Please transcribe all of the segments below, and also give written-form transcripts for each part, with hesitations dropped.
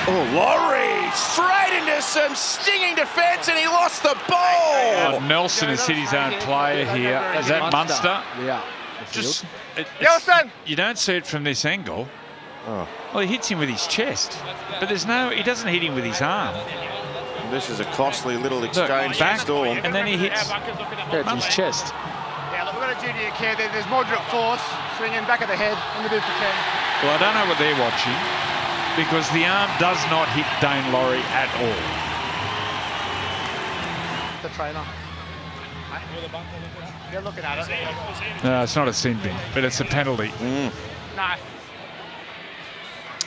Oh, Laurie straight into some stinging defence, and he lost the ball. Oh, Nelson has hit his own player here. Is that Munster? Yeah. Just Nelson! You don't see it from this angle. Oh. Well, he hits him with his chest, but he doesn't hit him with his arm. This is a costly little exchange back, storm. and then he hits his chest. Yeah, look, we've got a duty of care there. There's moderate force, swinging back of the head, and we do for 10. Well, I don't know what they're watching, because the arm does not hit Dane Laurie at all. The trainer. They're looking at it. No, it's not a sin bin, but it's a penalty. No.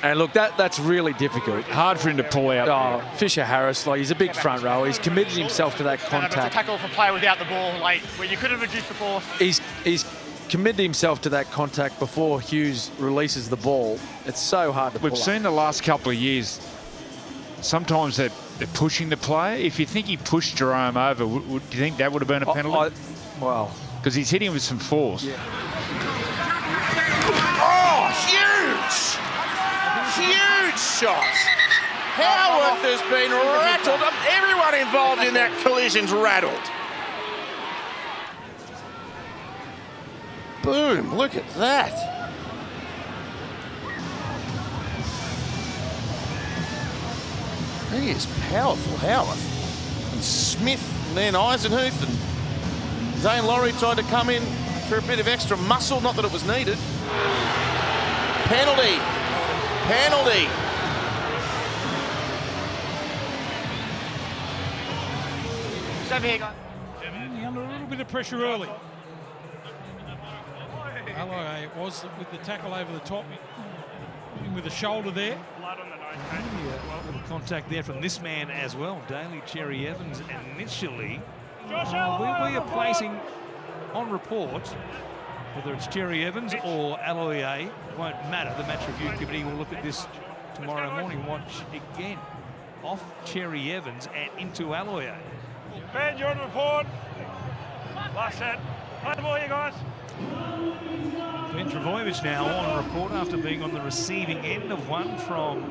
And look, that's really difficult. Hard for him to pull out. Fisher Harris, like, he's a big front row. He's committed himself to that contact. It's a tackle for play without the ball, like where you could have reduced the force. He's committed himself to that contact before Hughes releases the ball. It's so hard to pull We've seen the last couple of years, sometimes they're pushing the player. If you think he pushed Jerome over, do you think that would have been a penalty? Well, because he's hitting with some force. Yeah. Oh, huge! Huge shot. Howarth has been rattled. Everyone involved in that collision's rattled. Boom, look at that. He is powerful, Howarth. And Smith, and then Eisenhuth, and Dane Laurie tried to come in for a bit of extra muscle, not that it was needed. Penalty. Penalty. Over here, guys. Under a little bit of pressure early. Hello, it was with the tackle over the top, with the shoulder there. Little contact there from this man as well, Daly Cherry Evans. Initially, we are placing on report whether it's Cherry Evans or Aloye, won't matter. The match review committee will look at this tomorrow morning. Watch again off Cherry Evans and into Aloye. Ben, you're on report. Last set. Play the ball, you guys. Ben Travojevic now on report after being on the receiving end of one from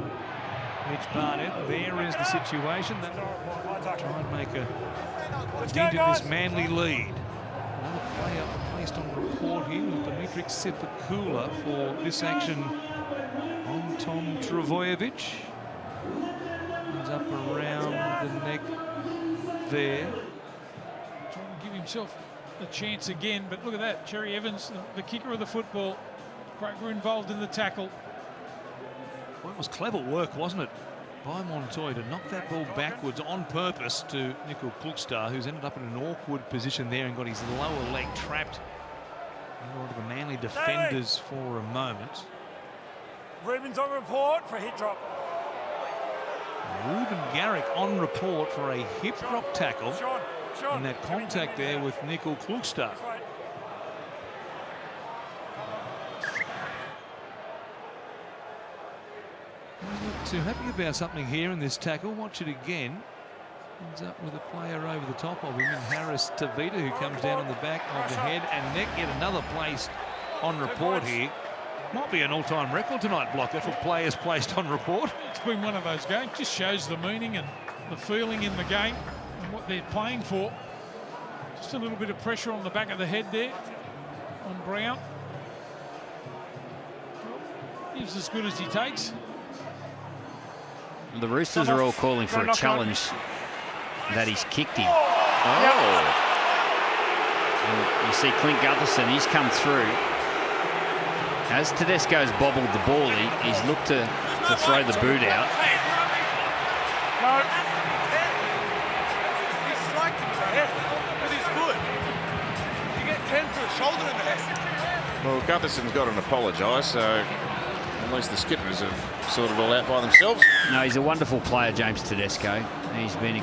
Mitch Barnett. There is the situation. That try and make a dent in this Manly lead. Another player placed on report here with Dimitri Sipakula for this action on Tom Travojevic. Comes up around the neck there. Trying to give himself a chance again, but look at that. Cherry Evans, the kicker of the football. We're involved in the tackle. Well, it was clever work, wasn't it, by Montoya to knock that ball backwards on purpose to Nickel Klukstar, who's ended up in an awkward position there and got his lower leg trapped in one of the Manly defenders for a moment. Reuben's on report for a hit drop. Reuben Garrick on report for a hip drop tackle. Sean. And that contact there with Nickel Klukstar. Not too happy about something here in this tackle. Watch it again. Ends up with a player over the top of him, and Harris Tavita, who comes down on the back of the head and neck. Yet another placed on report here. Might be an all-time record tonight, Blocker, for players placed on report. It's been one of those games. Just shows the meaning and the feeling in the game and what they're playing for. Just a little bit of pressure on the back of the head there on Brown. He's as good as he takes. The Roosters are all calling for a challenge that he's kicked him. Oh. And you see Clint Gutherson, he's come through. As Tedesco's bobbled the ball, he's looked to throw the boot out. No. He striked him with his foot. You get 10 to a shoulder in the head. Well, Gutherson's got to apologise, so at least the skippers have sorted it all out by themselves. No, he's a wonderful player, James Tedesco. He's been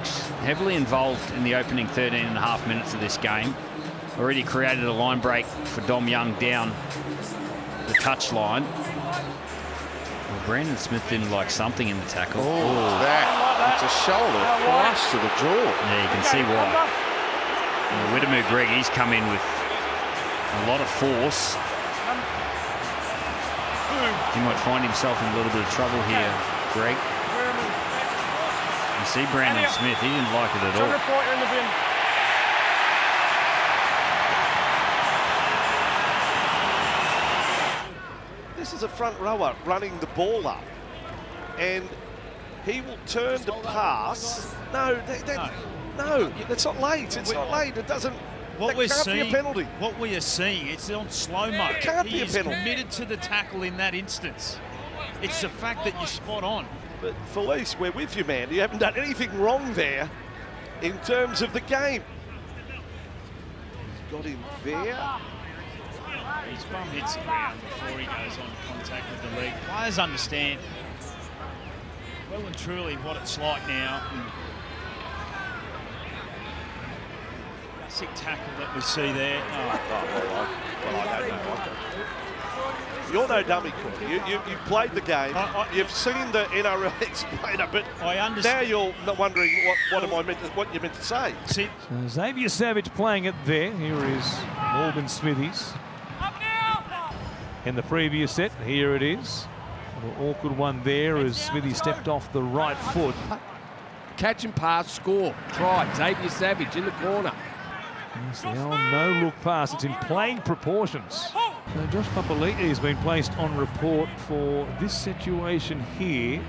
heavily involved in the opening 13 and a half minutes of this game. Already created a line break for Dom Young down the touchline. Well, Brandon Smith didn't like something in the tackle. That's a shoulder flush to the jaw. Yeah, you can see why. Widemu Greg, he's come in with a lot of force. He might find himself in a little bit of trouble here, Greg. You see Brandon Smith, he didn't like it at all. Pointer in the bin. This is a front rower running the ball up, and he will turn to pass. No, that's not late. It's not late. It doesn't. That can't be a penalty. What we are seeing, it's on slow-mo. It can't be a penalty. He is committed to the tackle in that instance. It's the fact that you're spot on. But Felice, we're with you, man. You haven't done anything wrong there in terms of the game. He's got him there. His bum hits the ground before he goes on contact with the leg. Players understand well and truly what it's like now. Basic tackle that we see there. I don't know. You're no dummy, Corey. You've played the game. You've seen the NRL explainer, but now you're wondering what you're meant to say. So Xavier Savage playing it there. Here is Morgan Smithies. In the previous set, here it is. An awkward one there as Smithy stepped off the right foot. Catch and pass, score. Try. Xavier Savage in the corner. It's the old no-look pass. It's in playing proportions. So Josh Papali'i has been placed on report for this situation here.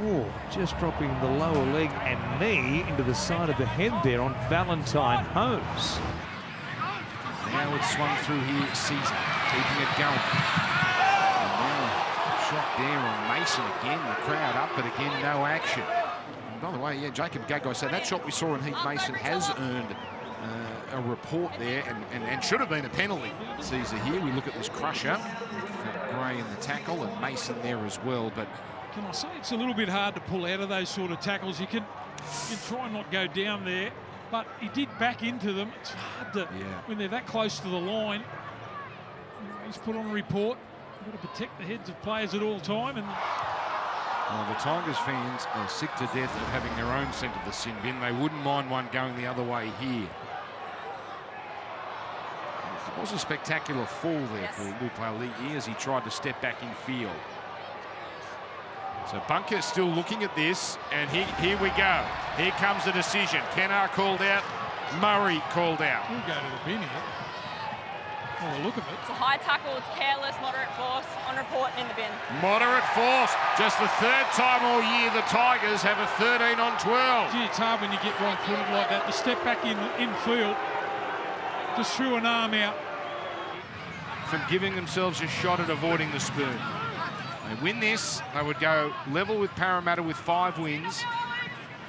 Oh, just dropping the lower leg and knee into the side of the head there on Valentine Holmes. Now it's swung through here, Caesar, keeping it going. And now shot there on Mason again, the crowd up, but again, no action. And by the way, yeah, Jacob Gagai said that shot we saw in Heath Mason has earned a report there and should have been a penalty. Caesar here, we look at this crusher. Gray in the tackle and Mason there as well, but can I say it's a little bit hard to pull out of those sort of tackles. You can try and not go down there, but he did back into them. It's hard to, when they're that close to the line. He's put on a report. You've got to protect the heads of players at all time. And well, the Tigers fans are sick to death of having their own scent of the sin bin. They wouldn't mind one going the other way here. It was a spectacular fall there for Luke Lali'i as he tried to step back in field. So Bunker still looking at this, and here we go. Here comes the decision. Pennar called out, Murray called out. We'll go to the bin here. Oh, look at it. It's a high tackle, it's careless, moderate force, on report and in the bin. Moderate force. Just the third time all year the Tigers have a 13 on 12. Gee, it's hard when you get right-footed like that. The step back in field, just threw an arm out. From giving themselves a shot at avoiding the spoon. They win this, they would go level with Parramatta with 5 wins.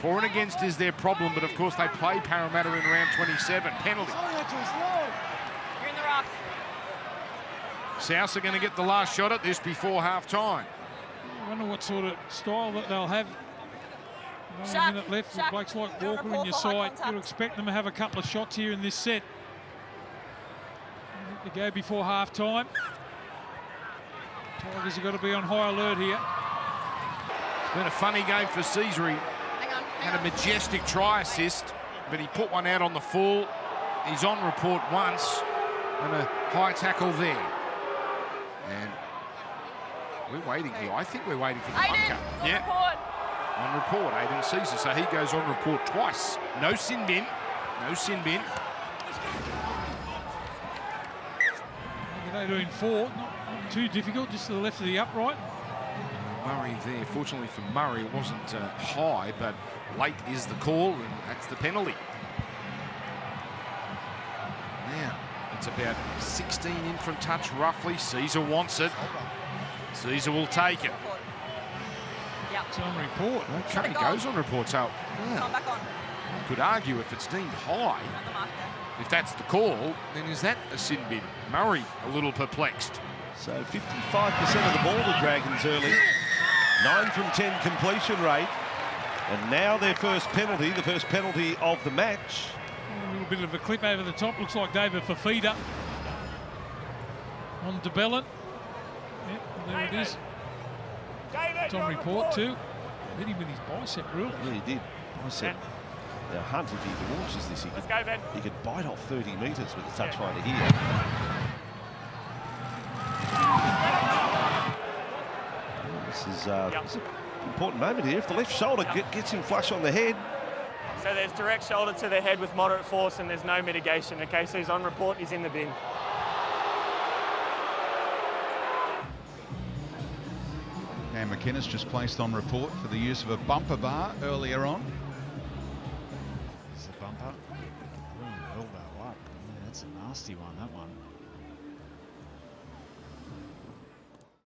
For and against is their problem, but of course they play Parramatta in round 27. Penalty. You're in the rock. South are going to get the last shot at this before half-time. I wonder what sort of style that they'll have. Another minute left with blokes like Walker in your side. You'd expect them to have a couple of shots here in this set. To go before half-time. Tigers have got to be on high alert here. It's been a funny game for Caesar. He had a majestic try assist, but he put one out on the full. He's on report once, and a high tackle there. And we're waiting here. I think we're waiting for the bunker. On report, Aiden Caesar. So he goes on report twice. No sin bin. No sin bin. They're doing 4, not too difficult, just to the left of the upright. Murray there. Fortunately for Murray, it wasn't high, but late is the call, and that's the penalty. Now, it's about 16 in from touch, roughly. Caesar wants it. Caesar will take it. It's on report. Okay, it goes on report, so could argue if it's deemed high. If that's the call, then is that a sin bin? Murray a little perplexed. So 55% of the ball the Dragons early. 9 from 10 completion rate. And now their first penalty, the first penalty of the match. A little bit of a clip over the top. Looks like David Fafita on DeBellin. Yep, there it is. It's on report too. Hit him with his bicep, really. Yeah, he did. Bicep. Now Hunt, if he launches this, he could bite off 30 metres with the touch finder here. This is important moment here. If the left shoulder gets him flush on the head. So there's direct shoulder to the head with moderate force and there's no mitigation. Okay, so he's on report, he's in the bin. Cam McInnes just placed on report for the use of a bumper bar earlier on. Is the bumper? Elbow up. That's a nasty one, that one.